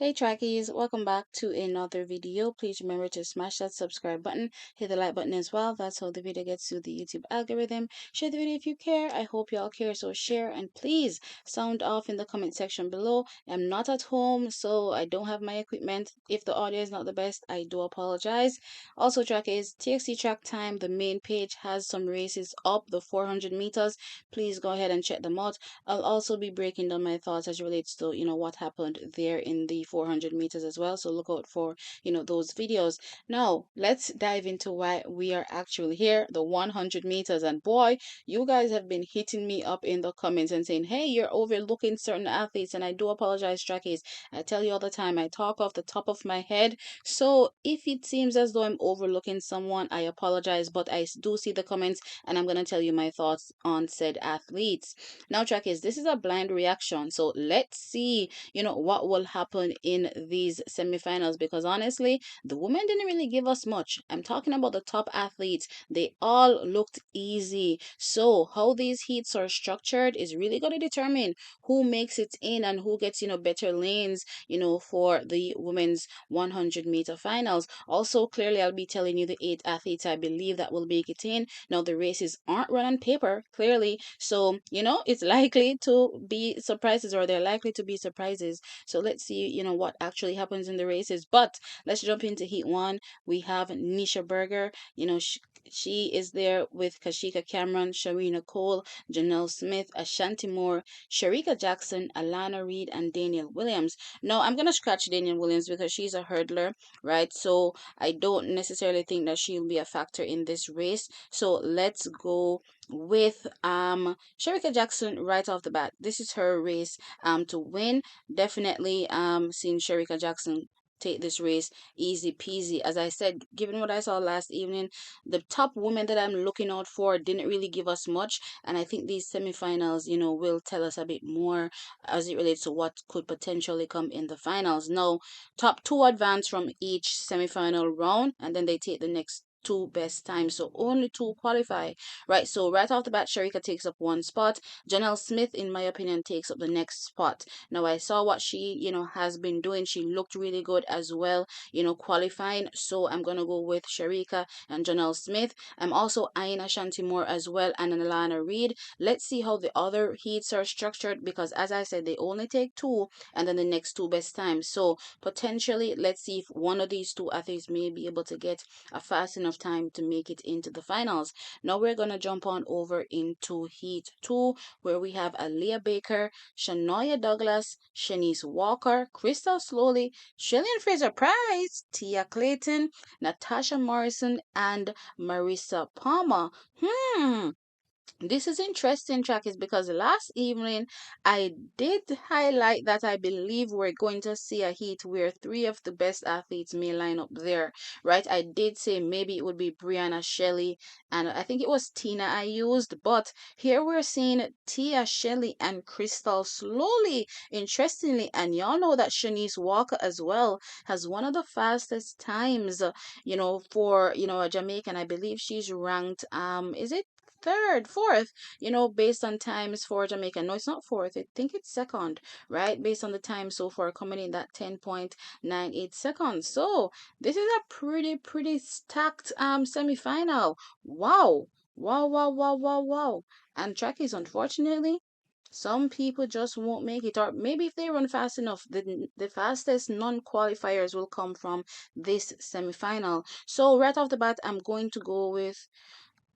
Hey trackies, welcome back to another video. Please remember to smash that subscribe button, hit the like button as well. That's how the video gets to the YouTube algorithm. Share the video if you care. I hope y'all care, so share and please sound off in the comment section below. I'm not at home, so I don't have my equipment. If the audio is not the best, I do apologize. Also trackies, TXT track time, the main page has some races up the 400 meters. Please go ahead and check them out. I'll also be breaking down my thoughts as it relates to, what happened there in the 400 meters as well. So look out for, those videos. Now, let's dive into why we are actually here, the 100 meters. And boy, you guys have been hitting me up in the comments and saying, hey, you're overlooking certain athletes. And I do apologize, trackies. I tell you all the time, I talk off the top of my head. So if it seems as though I'm overlooking someone, I apologize, but I do see the comments and I'm going to tell you my thoughts on said athletes. Now, trackies, this is a blind reaction. So let's see, what will happen in these semifinals because honestly, the women didn't really give us much. I'm talking about the top athletes. They all looked easy. So how these heats are structured is really going to determine who makes it in and who gets, better lanes, for the women's 100-meter finals. Also, clearly, I'll be telling you the 8 athletes I believe that will make it in. Now, the races aren't run on paper, clearly. So, it's likely to be surprises or they're likely to be surprises. So let's see, what actually happens in the races. But let's jump into heat one. We have Nisha Berger. She is there with Kashika Cameron, Sharina Cole, Janelle Smith, Ashanti Moore, Sharika Jackson, Alana Reed, and Daniel Williams. No, I'm gonna scratch Daniel Williams because she's a hurdler, right? So I don't necessarily think that she'll be a factor in this race. So let's go with Sharika Jackson right off the bat. This is her race to win. Definitely seeing Sharika Jackson take this race easy peasy. As I said, given what I saw last evening, the top women that I'm looking out for didn't really give us much, and I think these semifinals, will tell us a bit more as it relates to what could potentially come in the finals. Now, top two advance from each semifinal round, and then they take the next two best times. So only two qualify, right? So right off the bat, Sharika takes up one spot. Janelle Smith, in my opinion, takes up the next spot. Now I saw what she, has been doing. She looked really good as well, qualifying. So I'm gonna go with Sharika and Janelle Smith. I'm also eyeing Ashanti Moore as well and Alana Reed. Let's see how the other heats are structured because as I said, they only take two and then the next two best times. So potentially, let's see if one of these two athletes may be able to get a fast enough time to make it into the finals. Now we're going to jump on over into heat two, where we have Aaliyah Baker, Shania Douglas, Shanice Walker, Crystal Slowly, Shillian Fraser Price, Tia Clayton, Natasha Morrison, and Marissa Palmer. This is interesting, track is because last evening I did highlight that I believe we're going to see a heat where three of the best athletes may line up there, right? I did say maybe it would be Brianna Shelley and I think it was Tina I used, but here we're seeing Tia Shelley and Crystal Slowly, interestingly, and y'all know that Shanice Walker as well has one of the fastest times, for a Jamaican. I believe she's ranked is it third, fourth, based on times for Jamaica. No, it's not fourth. I think it's second, right? Based on the time so far coming in that 10.98 seconds. So this is a pretty stacked semi-final. Wow. Wow, wow, wow, wow, wow. And trackies, unfortunately, some people just won't make it, or maybe if they run fast enough, the fastest non-qualifiers will come from this semi-final. So right off the bat, I'm going to go with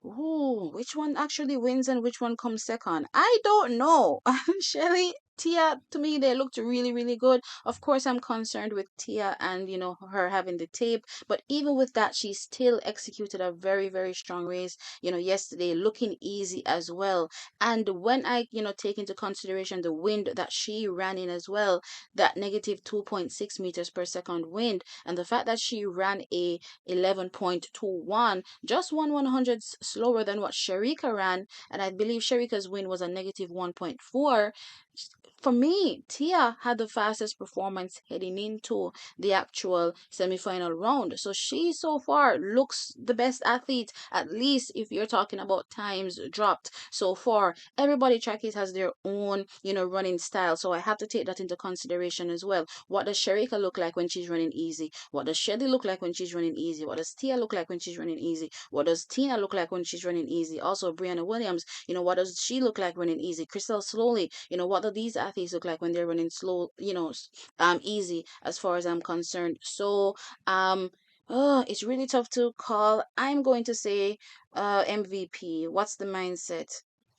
which one actually wins and which one comes second? I don't know. Shelly, Tia, to me, they looked really good. Of course, I'm concerned with Tia and, her having the tape. But even with that, she still executed a very strong race, yesterday, looking easy as well. And when I, take into consideration the wind that she ran in as well, that negative 2.6 meters per second wind, and the fact that she ran a 11.21, just 1/100 slower than what Sharika ran, and I believe Sharika's win was a negative 1.4. For me, Tia had the fastest performance heading into the actual semifinal round. So she so far looks the best athlete, at least if you're talking about times dropped so far. Everybody trackies has their own, running style. So I have to take that into consideration as well. What does Sharika look like when she's running easy? What does Shelly look like when she's running easy? What does Tia look like when she's running easy? What does Tina look like when she's running easy? Also, Brianna Williams, what does she look like running easy? Crystal Slowly, what do these athletes look like when they're running slow, easy as far as I'm concerned. So, it's really tough to call. I'm going to say MVP. What's the mindset?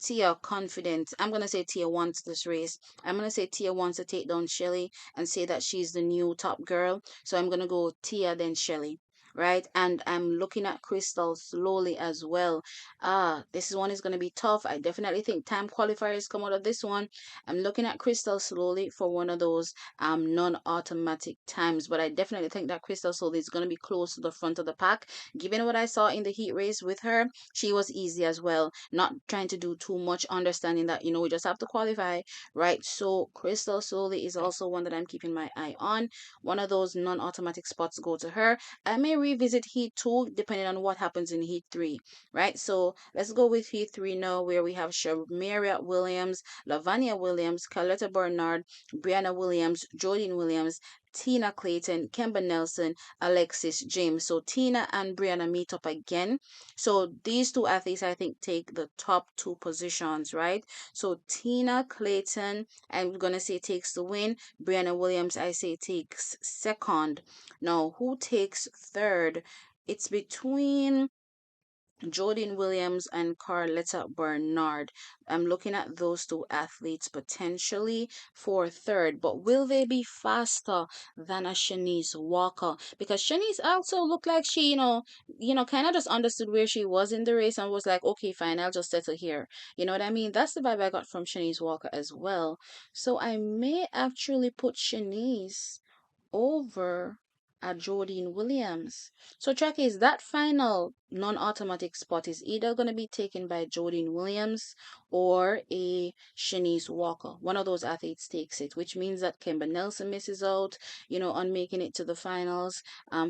Tia confident. I'm gonna say Tia wants this race. I'm gonna say Tia wants to take down Shelly and say that she's the new top girl. So I'm gonna go Tia then Shelly. Right, and I'm looking at Crystal slowly as well. This one is going to be tough. I definitely think time qualifiers come out of this one. I'm looking at Crystal slowly for one of those non-automatic times, but I definitely think that Crystal slowly is going to be close to the front of the pack. Given what I saw in the heat race with her, she was easy as well. Not trying to do too much, understanding that we just have to qualify, right? So Crystal slowly is also one that I'm keeping my eye on. One of those non-automatic spots go to her. I may revisit Heat 2 depending on what happens in Heat 3, right? So let's go with Heat 3 now, where we have Shamaria Williams, Lavania Williams, Carletta Bernard, Brianna Williams, Jordan Williams, Tina Clayton, Kemba Nelson, Alexis James. So Tina and Brianna meet up again. So these two athletes, I think, take the top two positions, right? So Tina Clayton, I'm gonna say takes the win. Brianna Williams, I say takes second. Now, who takes third? It's between Jordan Williams and Carletta Bernard. I'm looking at those two athletes potentially for third, but will they be faster than a Shanice Walker? Because Shanice also looked like she, kind of just understood where she was in the race and was like, okay, fine, I'll just settle here. You know what I mean? That's the vibe I got from Shanice Walker as well. So I may actually put Shanice over a Jordan Williams. So track is that final non-automatic spot is either going to be taken by Jordan Williams or a Shanice Walker. One of those athletes takes it, which means that Kimber Nelson misses out, on making it to the finals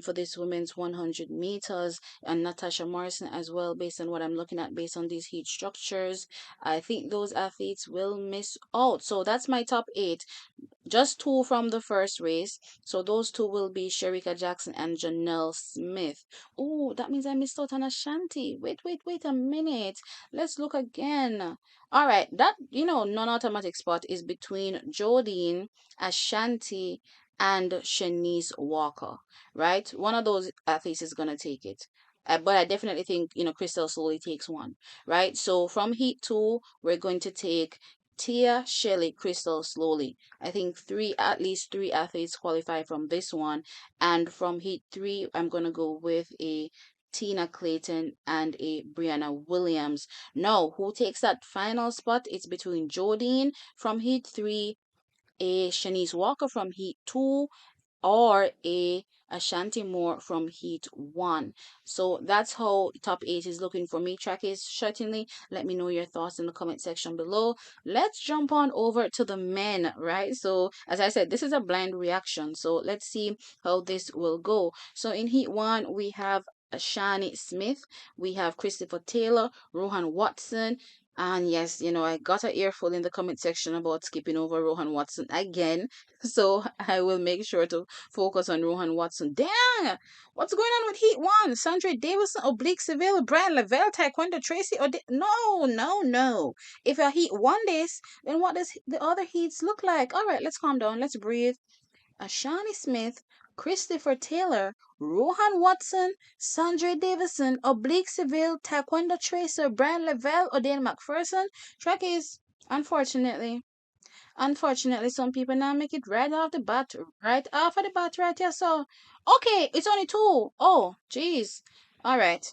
for this women's 100 meters, and Natasha Morrison as well, based on what I'm looking at, based on these heat structures. I think those athletes will miss out. So that's my top eight. Just two from the first race. So those two will be Sherika Jackson and Janelle Smith. Oh, that means I missed out on Ashanti. Wait a minute. Let's look again. All right, that, non-automatic spot is between Jodine, Ashanti, and Shanice Walker, right? One of those athletes is going to take it. But I definitely think, Crystal slowly takes one, right? So from Heat 2, we're going to take Tia, Shelly, Crystal slowly. I think at least three athletes qualify from this one. And from Heat 3, I'm going to go with a Tina Clayton and a Brianna Williams. Now, who takes that final spot? It's between Jodine from Heat 3, a Shanice Walker from Heat 2, or a Ashanti Moore from Heat 1. So that's how top 8 is looking for me. Track is certainly. Let me know your thoughts in the comment section below. Let's jump on over to the men, right? So as I said, this is a blind reaction. So let's see how this will go. So in Heat 1, we have Shani Smith, we have Christopher Taylor, Rohan Watson, and yes, I got an earful in the comment section about skipping over Rohan Watson again. So I will make sure to focus on Rohan Watson. Dang! What's going on with Heat 1? Sandra Davison, Oblique Seville, Brian Lavelle, Taekwondo Tracy, or no, no, no. If a Heat won this, then what does the other Heats look like? All right, let's calm down. Let's breathe. Ashani Smith, Christopher Taylor, Rohan Watson, Sandra Davison, Oblique Seville, Taekwondo Tracer, Brian Lavelle, or Dane McPherson. Track is, unfortunately, some people now make it right off the bat, right off of the bat, right here. So, okay, it's only two. Oh, jeez. All right.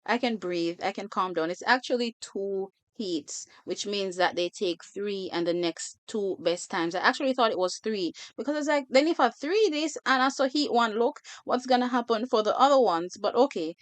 I can breathe. I can calm down. It's actually two heats, which means that they take three and the next two best times. I actually thought it was three because it's like, then if I three this and I saw heat one, look, what's gonna happen for the other ones? But okay.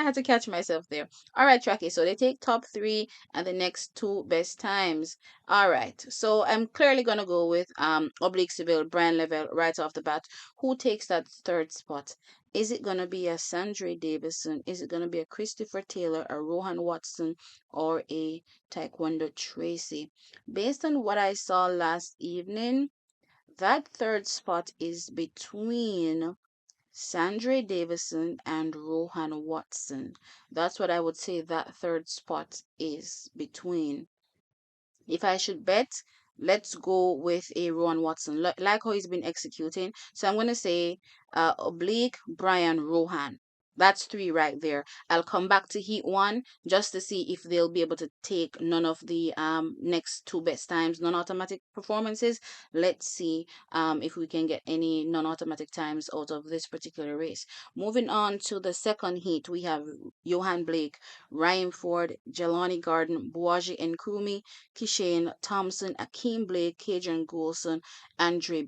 I had to catch myself there. All right, Tracky. So they take top three and the next two best times. All right. So I'm clearly gonna go with Oblique Seville, Brian Level right off the bat. Who takes that third spot? Is it gonna be a Sandra Davison? Is it gonna be a Christopher Taylor, a Rohan Watson, or a Taekwondo Tracy? Based on what I saw last evening, that third spot is between Sandra Davison and Rohan Watson. That's what I would say that third spot is between. If I should bet, let's go with a Rowan Watson, like how he's been executing. So I'm going to say Oblique, Brian, Rohan. That's three right there. I'll come back to Heat 1 just to see if they'll be able to take none of the next two best times, non-automatic performances. Let's see if we can get any non-automatic times out of this particular race. Moving on to the second heat, we have Johan Blake, Ryan Ford, Jelani Garden, Buaji and Krumi, Kishane Thompson, Akeem Blake, Kadrian Goulson, Andre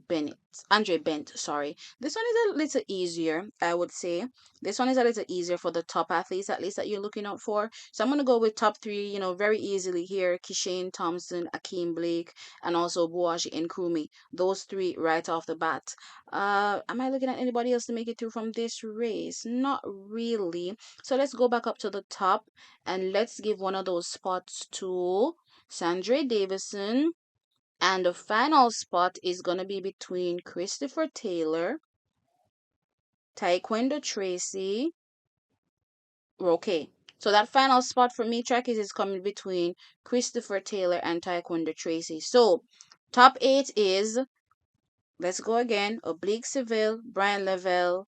Bent, sorry. This one is a little easier, I would say. This one is a little easier for the top athletes, at least that you're looking out for. So I'm gonna go with top three, very easily here. Kishane Thompson, Akeem Blake, and also Buaji and Krumi. Those three right off the bat. Am I looking at anybody else to make it through from this race? Not really. So let's go back up to the top and let's give one of those spots to Sandra Davison. And the final spot is going to be between Christopher Taylor, Taekwondo Tracy. Okay. So that final spot for me, Trakis, is coming between Christopher Taylor and Taekwondo Tracy. So top eight is, let's go again, Oblique Seville, Brian Lavelle,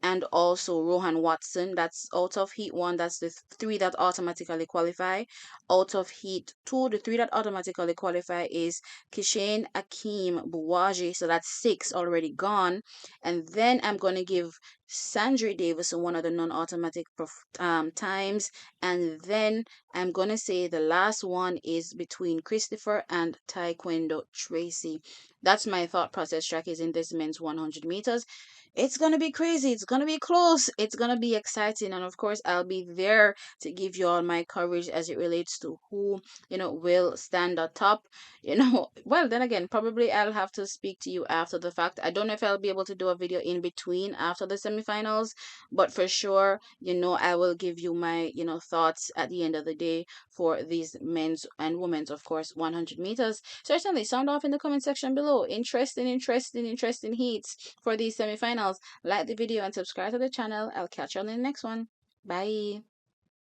and also Rohan Watson. That's out of Heat 1. That's the three that automatically qualify. Out of Heat 2, the three that automatically qualify is Kishane Akeem Buwaji. So that's six already gone. And then I'm going to give Sandra Davison one of the non-automatic times. And then I'm going to say the last one is between Christopher and Taekwondo Tracy. That's my thought process track is in this men's 100 meters. It's gonna be crazy. It's gonna be close. It's gonna be exciting, and of course, I'll be there to give you all my coverage as it relates to who will stand atop. Well, then again, probably I'll have to speak to you after the fact. I don't know if I'll be able to do a video in between after the semifinals, but for sure, I will give you my thoughts at the end of the day for these men's and women's, of course, 100 meters. Certainly, sound off in the comment section below. Interesting heats for these semifinals. Like the video and subscribe to the channel. I'll catch you on the next one. Bye.